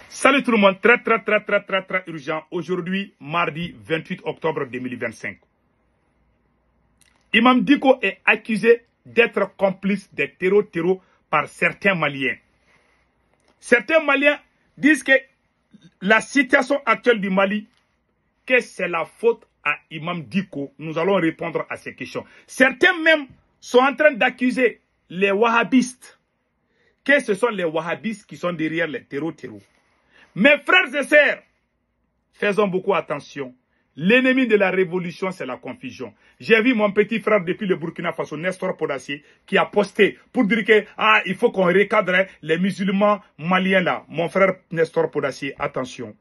Salut tout le monde, très urgent. Aujourd'hui, mardi 28 octobre 2025. Imam Dicko est accusé d'être complice des terreaux par certains Maliens. Certains Maliens disent que la situation actuelle du Mali, que c'est la faute à Imam Dicko. Nous allons répondre à ces questions. Certains même sont en train d'accuser les wahhabistes, que ce sont les wahhabistes qui sont derrière les terreaux. Mes frères et sœurs, faisons beaucoup attention. L'ennemi de la révolution, c'est la confusion. J'ai vu mon petit frère depuis le Burkina Faso, Nestor Podassi, qui a posté pour dire que il faut qu'on recadre les musulmans maliens là. Mon frère Nestor Podassi, attention.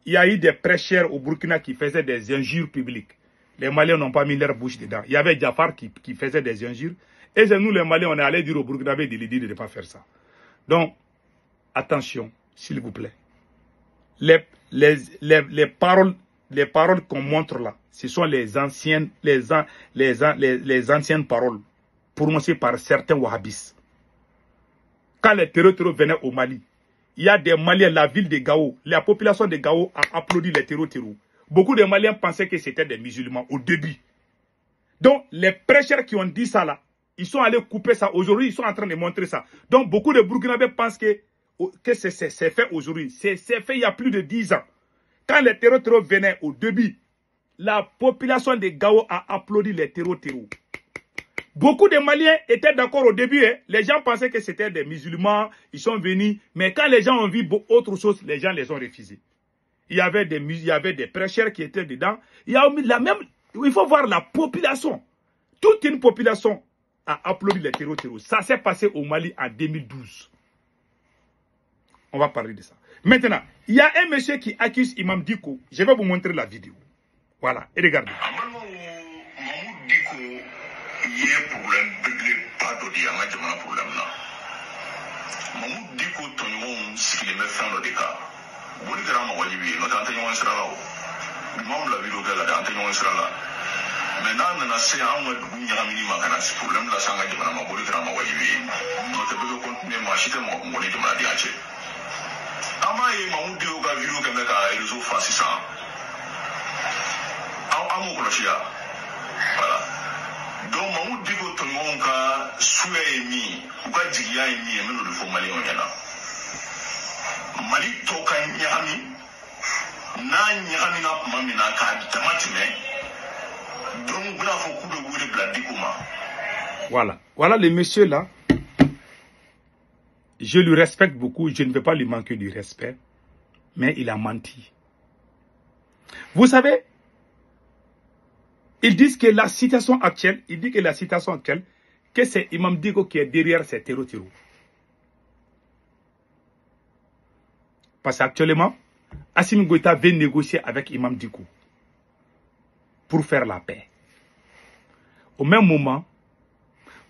Il y a eu des prêcheurs au Burkina qui faisaient des injures publiques. Les Maliens n'ont pas mis leur bouche dedans. Il y avait Jafar qui faisait des injures. Et c'est nous les Maliens, on est allé dire au Burkinabé de lui dire de ne pas faire ça. Donc, attention. S'il vous plaît. Les paroles qu'on montre là, ce sont les anciennes paroles prononcées par certains wahhabistes. Quand les terreaux venaient au Mali, il y a des Maliens, la ville de Gao, la population de Gao a applaudi les terreaux. Beaucoup de Maliens pensaient que c'était des musulmans au début. Donc, les prêcheurs qui ont dit ça là, ils sont allés couper ça. Aujourd'hui, ils sont en train de montrer ça. Donc, beaucoup de Burkinabés pensent que c'est fait aujourd'hui. C'est fait il y a plus de 10 ans. Quand les terreaux venaient au début, la population de Gao a applaudi les terreaux. Beaucoup de Maliens étaient d'accord au début. Les gens pensaient que c'était des musulmans. Ils sont venus. Mais quand les gens ont vu autre chose, les gens les ont refusés. Il y avait des prêcheurs qui étaient dedans. Il faut voir la population. Toute une population a applaudi les terreaux. Ça s'est passé au Mali en 2012. On va parler de ça. Maintenant, il y a un monsieur qui accuse Imam Dicko. Je vais vous montrer la vidéo. Voilà, et regardez. Voilà. Donc Mahmoud Dicko tongon ka suya emi u ka jigiya emi e meno de fo Mali on yana. Mali to kan nyami na nyami na mami na ka tamatime. Donc bla fo ku de wure bla Dicko ma. Voilà le monsieur là. Je lui respecte beaucoup, je ne vais pas lui manquer du respect, mais il a menti. Vous savez, ils disent que la situation actuelle, que c'est Imam Dicko qui est derrière ces terreaux. Parce qu'actuellement, Assimi Goïta vient négocier avec Imam Dicko pour faire la paix. Au même moment,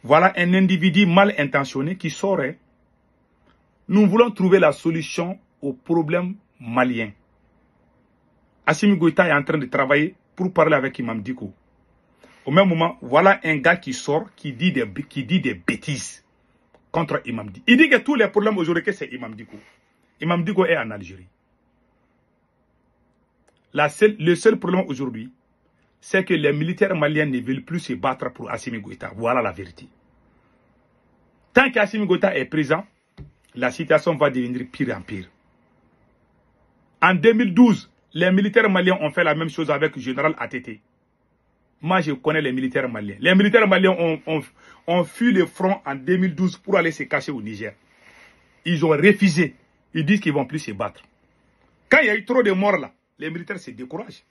voilà un individu mal intentionné qui saurait. Nous voulons trouver la solution au problème malien. Assimi Goïta est en train de travailler pour parler avec Imam Dicko. Au même moment, voilà un gars qui sort, qui dit des bêtises contre Imam Dicko. Il dit que tous les problèmes aujourd'hui, c'est Imam Dicko. Imam Dicko est en Algérie. Le seul problème aujourd'hui, c'est que les militaires maliens ne veulent plus se battre pour Assimi Goïta. Voilà la vérité. Tant qu'Assimi Goïta est présent, la situation va devenir pire en pire. En 2012, les militaires maliens ont fait la même chose avec le général ATT. Moi, je connais les militaires maliens. Les militaires maliens ont fui le front en 2012 pour aller se cacher au Niger. Ils ont refusé. Ils disent qu'ils ne vont plus se battre. Quand il y a eu trop de morts là, les militaires se découragent.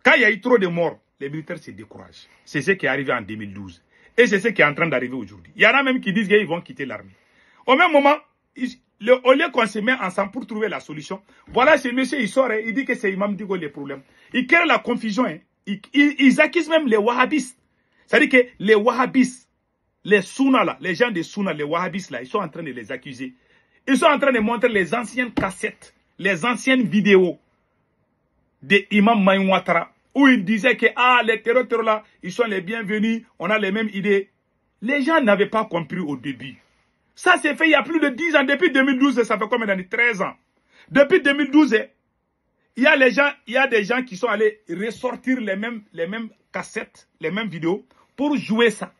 Quand il y a eu trop de morts, les militaires se découragent. C'est ce qui est arrivé en 2012. Et c'est ce qui est en train d'arriver aujourd'hui. Il y en a même qui disent qu'ils vont quitter l'armée. Au même moment, au lieu qu'on se met ensemble pour trouver la solution, voilà ce monsieur, il sort, il dit que c'est Imam Dicko le problème. Il crée la confusion. Ils accusent même les wahhabistes. C'est-à-dire que les wahhabistes, les sunnas là, les gens de sunna, les wahhabistes là, ils sont en train de les accuser. Ils sont en train de montrer les anciennes cassettes, les anciennes vidéos de Imam Maïn Ouattara, où il disait que les terreurs là, ils sont les bienvenus, on a les mêmes idées. Les gens n'avaient pas compris au début. Ça s'est fait il y a plus de 10 ans. Depuis 2012, ça fait combien d'années? 13 ans. Depuis 2012, il y a des gens qui sont allés ressortir les mêmes cassettes, les mêmes vidéos pour jouer ça.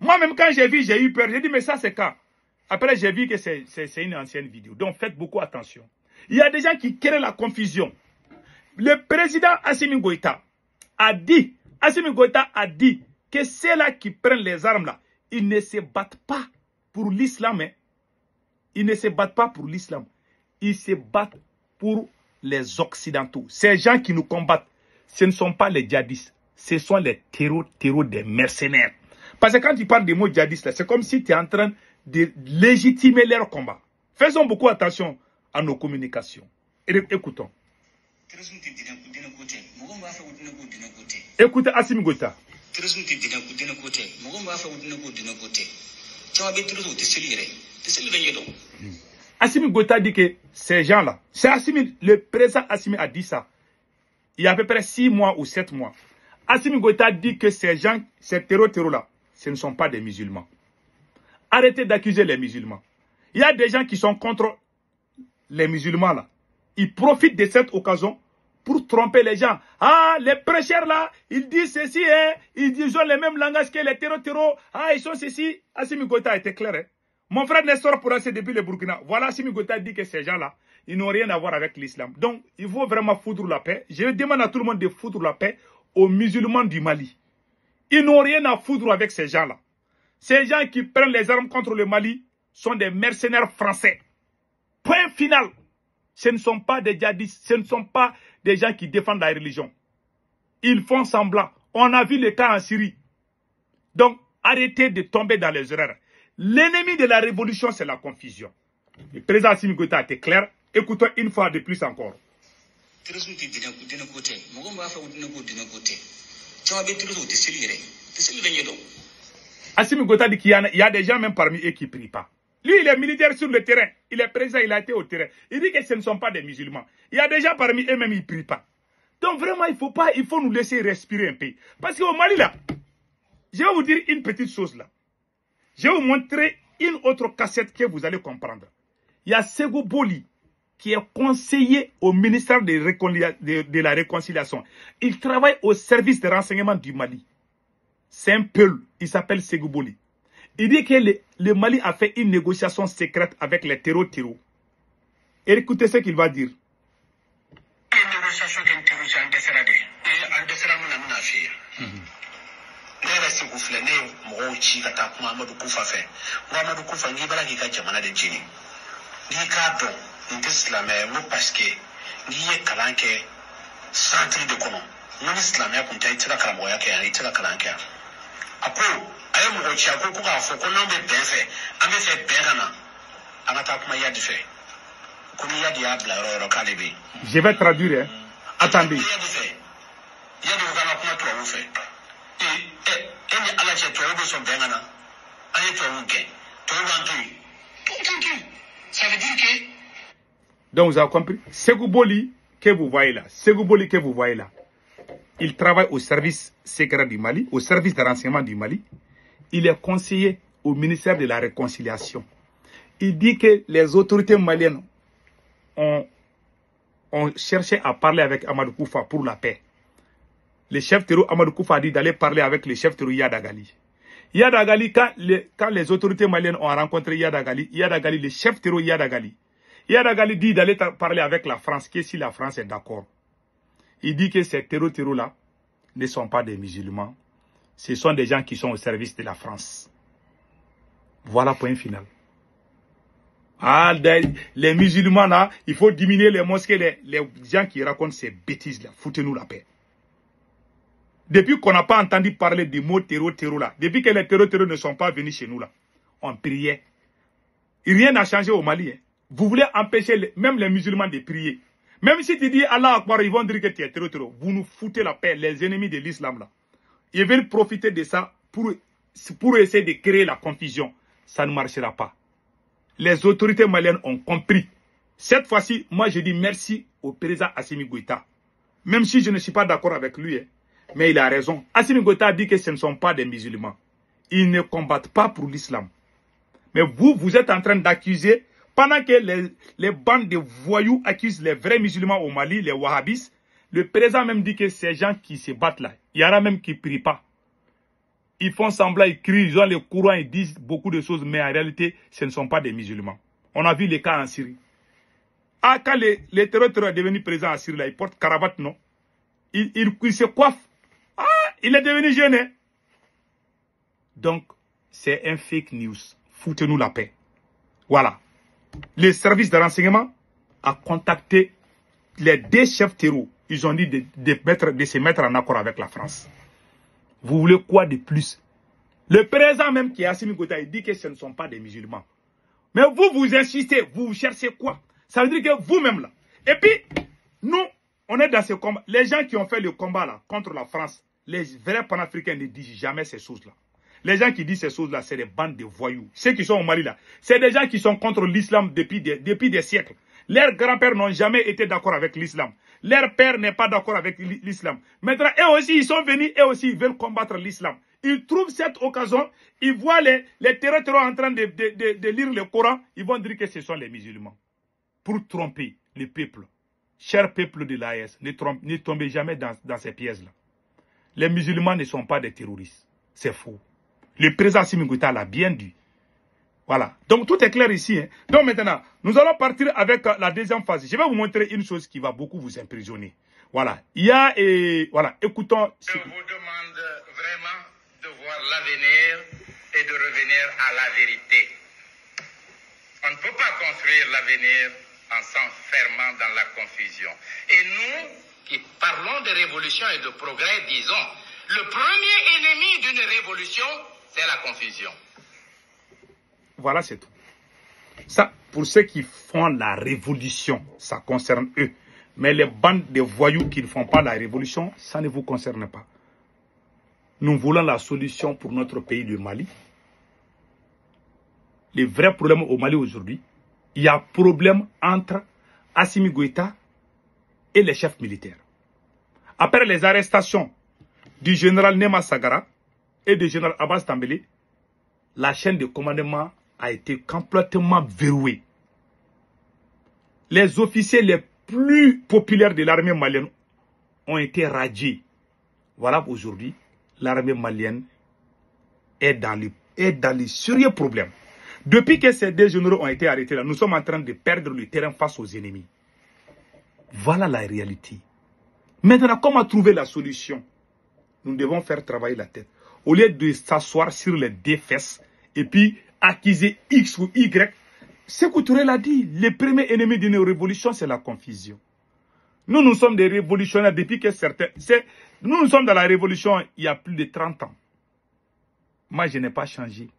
Moi-même, quand j'ai vu, j'ai eu peur. J'ai dit, mais ça, c'est quand? Après, j'ai vu que c'est une ancienne vidéo. Donc, faites beaucoup attention. Il y a des gens qui créent la confusion. Le président Assimi Goïta a dit que ceux-là qui prennent les armes là, ils ne se battent pas pour l'islam. Hein. Ils ne se battent pas pour l'islam. Ils se battent pour les Occidentaux. Ces gens qui nous combattent, ce ne sont pas les djihadistes. Ce sont les terreaux des mercenaires. Parce que quand tu parles des mots djihadistes, c'est comme si tu es en train de légitimer leur combat. Faisons beaucoup attention à nos communications. Écoutons. Écoutez Assimi Goïta. Assimi Goïta dit que ces gens-là, c'est Assimi, le président Assimi a dit ça il y a à peu près 6 mois ou 7 mois. Assimi Goïta dit que ces gens, ces terreaux-là, ce ne sont pas des musulmans. Arrêtez d'accuser les musulmans. Il y a des gens qui sont contre les musulmans là. Ils profitent de cette occasion pour tromper les gens. Ah, les prêcheurs là, ils disent ceci, hein, ils ont le même langage que les terreaux. Ah, ils sont ceci. Assimi Goïta a été clair. Hein. Mon frère Nestor Pourasé depuis le Burkina. Voilà, Assimi Goïta dit que ces gens-là, ils n'ont rien à voir avec l'islam. Donc, il faut vraiment foutre la paix. Je demande à tout le monde de foutre la paix aux musulmans du Mali. Ils n'ont rien à foutre avec ces gens-là. Ces gens qui prennent les armes contre le Mali sont des mercenaires français. Point final. Ce ne sont pas des djihadistes, ce ne sont pas des gens qui défendent la religion. Ils font semblant. On a vu le cas en Syrie. Donc, arrêtez de tomber dans les erreurs. L'ennemi de la révolution, c'est la confusion. Le président Assimi Goïta a été clair. Écoutons une fois de plus encore. Assimi Goïta dit qu'il y a des gens même parmi eux qui ne prient pas. Lui, il est militaire sur le terrain. Il est président, il a été au terrain. Il dit que ce ne sont pas des musulmans. Il y a des gens parmi eux même, ils ne prient pas. Donc vraiment, il faut nous laisser respirer un peu. Parce qu'au Mali, là, je vais vous dire une petite chose là. Je vais vous montrer une autre cassette que vous allez comprendre. Il y a Sékou Boli qui est conseiller au ministère de la Réconciliation. Il travaille au service de renseignement du Mali. C'est un peul. Il s'appelle Sékou Boli. Il dit que le Mali a fait une négociation secrète avec les terreaux. Et écoutez ce qu'il va dire. Je vais traduire. Hein. Attendez. Donc vous avez compris. Sékou Boli que vous voyez là. Il travaille au service secret du Mali, au service de renseignement du Mali. Il est conseiller au ministère de la Réconciliation. Il dit que les autorités maliennes ont cherché à parler avec Amadou Koufa pour la paix. Le chef terroriste Amadou Koufa a dit d'aller parler avec le chef terroriste Yadagali. Yadagali, quand les autorités maliennes ont rencontré Yadagali, le chef terroriste Yadagali dit d'aller parler avec la France, que si la France est d'accord. Il dit que ces terreaux-là ne sont pas des musulmans. Ce sont des gens qui sont au service de la France. Voilà, point final. Ah, les musulmans là, il faut diminuer les mosquées, les gens qui racontent ces bêtises là. Foutez-nous la paix. Depuis qu'on n'a pas entendu parler des mots terreau là, depuis que les terreaux ne sont pas venus chez nous là, on priait. Et rien n'a changé au Mali. Hein. Vous voulez empêcher même les musulmans de prier. Même si tu dis Allah Akbar, ils vont dire que tu es terreau. Vous nous foutez la paix, les ennemis de l'islam là. Ils veulent profiter de ça pour essayer de créer la confusion. Ça ne marchera pas. Les autorités maliennes ont compris. Cette fois-ci, moi je dis merci au président Assimi Goïta. Même si je ne suis pas d'accord avec lui, hein, mais il a raison. Assimi Goïta a dit que ce ne sont pas des musulmans. Ils ne combattent pas pour l'islam. Mais vous, vous êtes en train d'accuser, pendant que les bandes de voyous accusent les vrais musulmans au Mali, les wahhabis, le président même dit que ces gens qui se battent là, il y en a même qui ne prient pas. Ils font semblant, ils crient, ils ont les courants, ils disent beaucoup de choses, mais en réalité, ce ne sont pas des musulmans. On a vu les cas en Syrie. Ah, quand les terroristes est devenu président en Syrie, là, il porte cravate, non? Il se coiffe. Ah, il est devenu jeune. Hein? Donc, c'est un fake news. Foutez-nous la paix. Voilà. Le service de renseignement a contacté les deux chefs terreaux. Ils ont dit de se mettre en accord avec la France. Vous voulez quoi de plus? Le président même qui est Assimi Goïta, il dit que ce ne sont pas des musulmans. Mais vous, vous insistez, vous cherchez quoi? Ça veut dire que vous-même là. Et puis, nous, on est dans ce combat. Les gens qui ont fait le combat là contre la France, les vrais panafricains ne disent jamais ces choses-là. Les gens qui disent ces choses-là, c'est des bandes de voyous. Ceux qui sont au Mali là, c'est des gens qui sont contre l'islam depuis des siècles. Leurs grands-pères n'ont jamais été d'accord avec l'islam. Leur père n'est pas d'accord avec l'islam. Maintenant, eux aussi, ils sont venus, eux aussi, ils veulent combattre l'islam. Ils trouvent cette occasion, ils voient les terroristes en train de lire le Coran, ils vont dire que ce sont les musulmans. Pour tromper le peuple. Cher peuple de l'AES, ne tombez jamais dans ces pièges-là. Les musulmans ne sont pas des terroristes. C'est faux. Le président Assimi Goïta l'a bien dit. Voilà. Donc tout est clair ici. Hein. Donc maintenant, nous allons partir avec la deuxième phase. Je vais vous montrer une chose qui va beaucoup vous impressionner. Voilà. Il y a, voilà, écoutons. Je vous demande vraiment de voir l'avenir et de revenir à la vérité. On ne peut pas construire l'avenir en s'enfermant dans la confusion. Et nous, qui parlons de révolution et de progrès, disons, le premier ennemi d'une révolution, c'est la confusion. Voilà, c'est tout. Ça, pour ceux qui font la révolution, ça concerne eux. Mais les bandes de voyous qui ne font pas la révolution, ça ne vous concerne pas. Nous voulons la solution pour notre pays, le Mali. Le vrai problème au Mali aujourd'hui, il y a un problème entre Assimi Goïta et les chefs militaires. Après les arrestations du général Nema Sagara et du général Abbas Tambélé, la chaîne de commandement a été complètement verrouillée. Les officiers les plus populaires de l'armée malienne ont été radiés. Voilà, aujourd'hui, l'armée malienne est dans les sérieux problèmes. Depuis que ces deux généraux ont été arrêtés, là, nous sommes en train de perdre le terrain face aux ennemis. Voilà la réalité. Maintenant, comment trouver la solution? Nous devons faire travailler la tête. Au lieu de s'asseoir sur les deux fesses et puis accuser X ou Y, Sékou Touré l'a dit, le premier ennemi d'une révolution, c'est la confusion. Nous sommes des révolutionnaires depuis que certains... Nous sommes dans la révolution il y a plus de 30 ans. Moi, je n'ai pas changé.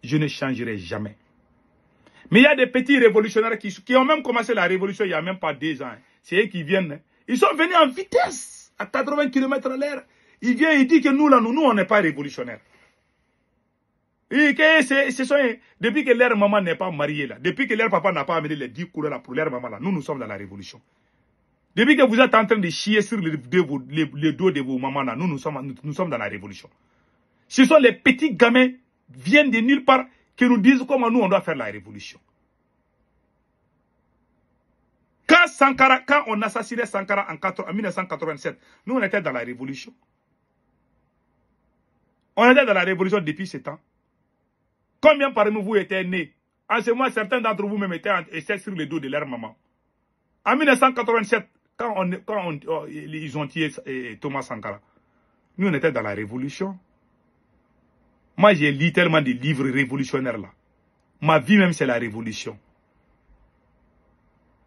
Je ne changerai jamais. Mais il y a des petits révolutionnaires qui ont même commencé la révolution il n'y a même pas 2 ans. C'est eux qui viennent. Ils sont venus en vitesse, à 80 km/h. Ils viennent et disent que nous, on n'est pas révolutionnaires. Et que depuis que leur maman n'est pas mariée, là, depuis que leur papa n'a pas amené les 10 couleurs là, pour leur maman, là, nous sommes dans la révolution. Depuis que vous êtes en train de chier sur les dos de vos mamans, là, nous sommes dans la révolution. Ce sont les petits gamins viennent de nulle part qui nous disent comment nous on doit faire la révolution. Quand on assassinait Sankara en 1987, nous on était dans la révolution. On était dans la révolution depuis ce temps. Combien parmi vous étaient nés? En ce moment, certains d'entre vous même étaient sur le dos de leur maman. En 1987, quand ils ont tué Thomas Sankara, nous on était dans la révolution. Moi, j'ai lu tellement de livres révolutionnaires là. Ma vie même, c'est la révolution.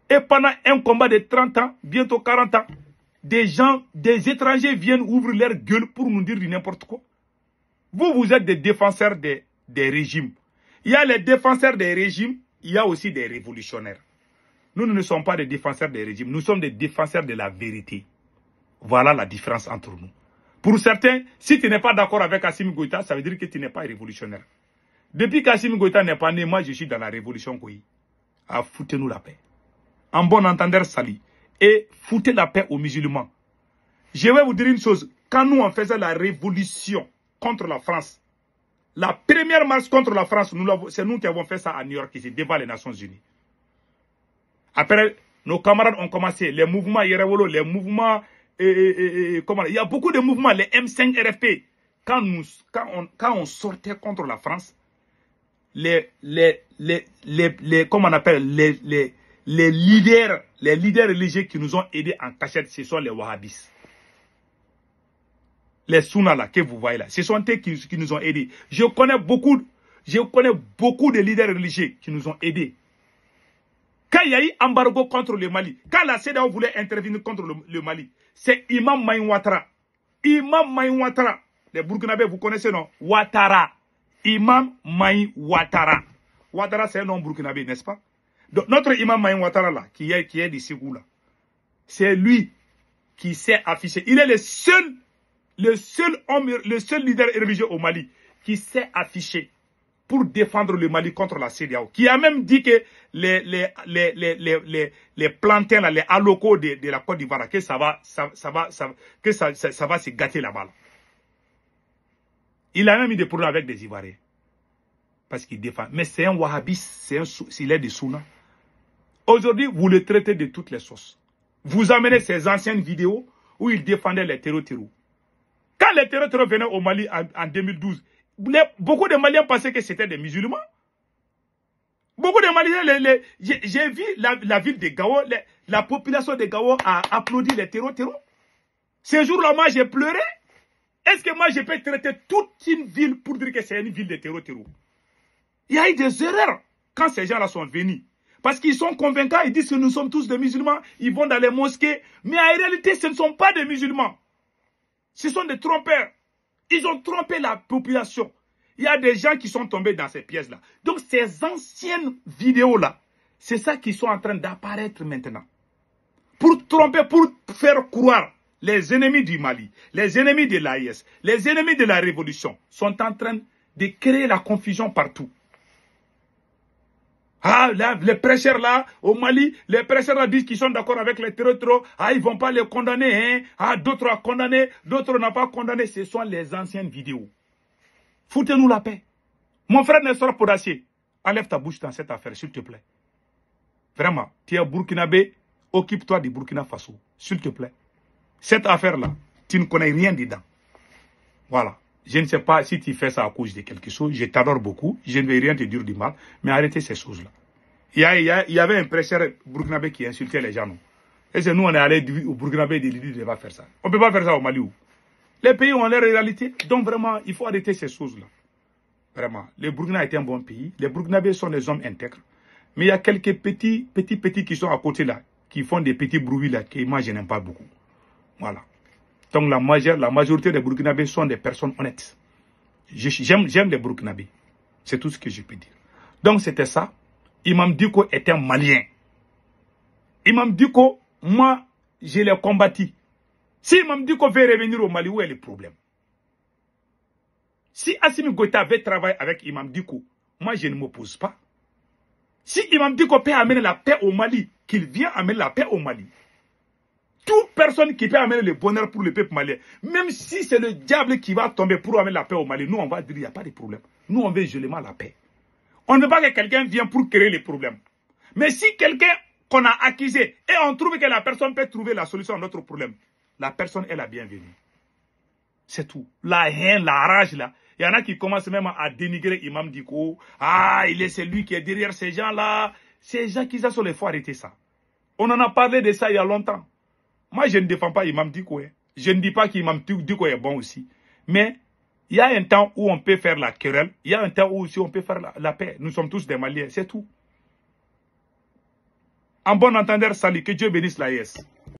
Et pendant un combat de 30 ans, bientôt 40 ans, des étrangers viennent ouvrir leur gueule pour nous dire n'importe quoi. Vous êtes des défenseurs des régimes. Il y a les défenseurs des régimes, il y a aussi des révolutionnaires. Nous ne sommes pas des défenseurs des régimes, nous sommes des défenseurs de la vérité. Voilà la différence entre nous. Pour certains, si tu n'es pas d'accord avec Assimi Goïta, ça veut dire que tu n'es pas révolutionnaire. Depuis qu'Assimi Goïta n'est pas né, moi je suis dans la révolution. Ah, foutez-nous la paix. En bon entendeur, sali. Et foutez la paix aux musulmans. Je vais vous dire une chose. Quand nous on faisait la révolution contre la France, La première marche contre la France, c'est nous qui avons fait ça à New York, ici, devant les Nations Unies. Après, nos camarades ont commencé, les mouvements Yerewolo, les mouvements, comment, il y a beaucoup de mouvements, les M5 RFP. Quand on sortait contre la France, comment on appelle, les leaders religieux qui nous ont aidés en cachette, ce sont les Wahhabis. Les Sunnas là, que vous voyez là, ce sont eux qui nous ont aidés. Je connais beaucoup de leaders religieux qui nous ont aidés. Quand il y a eu embargo contre le Mali, quand la CEDEAO voulait intervenir contre le Mali, c'est Imam Maïn Ouattara. Imam Maïn Ouattara. Les Burkinabés, vous connaissez non? Ouattara. Imam Maïn Ouattara. Ouattara, c'est un nom burkinabé, n'est-ce pas? Donc, notre Imam Maïn Ouattara là, qui est du Ségou là, c'est lui qui s'est affiché. Il est le seul leader religieux au Mali qui s'est affiché pour défendre le Mali contre la CEDEAO, qui a même dit que les plantains, là, les alocos de la Côte d'Ivoire, que ça va se gâter là-bas. Là. Il a même eu des problèmes avec des Ivoiriens. Parce qu'il défend. Mais c'est un wahhabiste, il est des Sunnas. Aujourd'hui, vous le traitez de toutes les sauces. Vous amenez ces anciennes vidéos où il défendait les terreaux. Quand les terreaux venaient au Mali en 2012, beaucoup de Maliens pensaient que c'était des musulmans. Beaucoup de Maliens, j'ai vu la ville de Gao, la population de Gao a applaudi les terreaux. Ce jour-là, moi, j'ai pleuré. Est-ce que moi, je peux traiter toute une ville pour dire que c'est une ville de terreaux? Il y a eu des erreurs quand ces gens-là sont venus. Parce qu'ils sont convaincants, ils disent que nous sommes tous des musulmans, ils vont dans les mosquées. Mais en réalité, ce ne sont pas des musulmans. Ce sont des trompeurs. Ils ont trompé la population. Il y a des gens qui sont tombés dans ces pièges-là. Donc ces anciennes vidéos-là, c'est ça qui sont en train d'apparaître maintenant. Pour tromper, pour faire croire les ennemis du Mali, les ennemis de l'AIS, les ennemis de la révolution sont en train de créer la confusion partout. Ah, là, les prêcheurs là, au Mali, les prêcheurs là disent qu'ils sont d'accord avec les terreaux. Ah, ils vont pas les condamner, hein. Ah, d'autres ont condamné, d'autres n'ont pas condamné. Ce sont les anciennes vidéos. Foutez-nous la paix. Mon frère Nestor Podacier, enlève ta bouche dans cette affaire, s'il te plaît. Vraiment, tu es burkinabé, occupe-toi du Burkina Faso, s'il te plaît. Cette affaire-là, tu ne connais rien dedans. Voilà. Je ne sais pas si tu fais ça à cause de quelque chose. Je t'adore beaucoup. Je ne vais rien te dire du mal. Mais arrêtez ces choses-là. Il y avait un prêcheur burkinabé qui insultait les gens. Non? Et c'est nous, on est allé au burkinabé et il dit, ne va faire ça. On ne peut pas faire ça au Mali. Où? Les pays ont leur réalité. Donc vraiment, il faut arrêter ces choses-là. Vraiment. Le Burkina est un bon pays. Les burkinabés sont des hommes intègres. Mais il y a quelques petits qui sont à côté là, qui font des petits bruits là, que moi je n'aime pas beaucoup. Voilà. Donc la majorité des Burkinabés sont des personnes honnêtes. J'aime les Burkinabés. C'est tout ce que je peux dire. Donc c'était ça. Imam Dicko est un Malien. Imam Dicko, moi, je l'ai combattu. Si Imam Dicko veut revenir au Mali, où est le problème? Si Assimi Goïta veut travailler avec Imam Dicko, moi je ne m'oppose pas. Si Imam Dicko peut amener la paix au Mali, qu'il vienne amener la paix au Mali. Toute personne qui peut amener le bonheur pour le peuple malien, même si c'est le diable qui va tomber pour amener la paix au Mali, nous on va dire qu'il n'y a pas de problème. Nous on veut seulement la paix. On ne veut pas que quelqu'un vienne pour créer les problèmes. Mais si quelqu'un qu'on a accusé et on trouve que la personne peut trouver la solution à notre problème, la personne est la bienvenue. C'est tout. La haine, la rage là. Il y en a qui commencent même à dénigrer Imam Dicko. Ah, il est celui qui est derrière ces gens-là. Ces gens qui sont les faut arrêter ça. On en a parlé de ça il y a longtemps. Moi, je ne défends pas Imam Dicko. Je ne dis pas qu'Imam Dicko est bon aussi. Mais il y a un temps où on peut faire la querelle. Il y a un temps où aussi on peut faire la paix. Nous sommes tous des Maliens, c'est tout. En bon entendeur, salut. Que Dieu bénisse l'AES.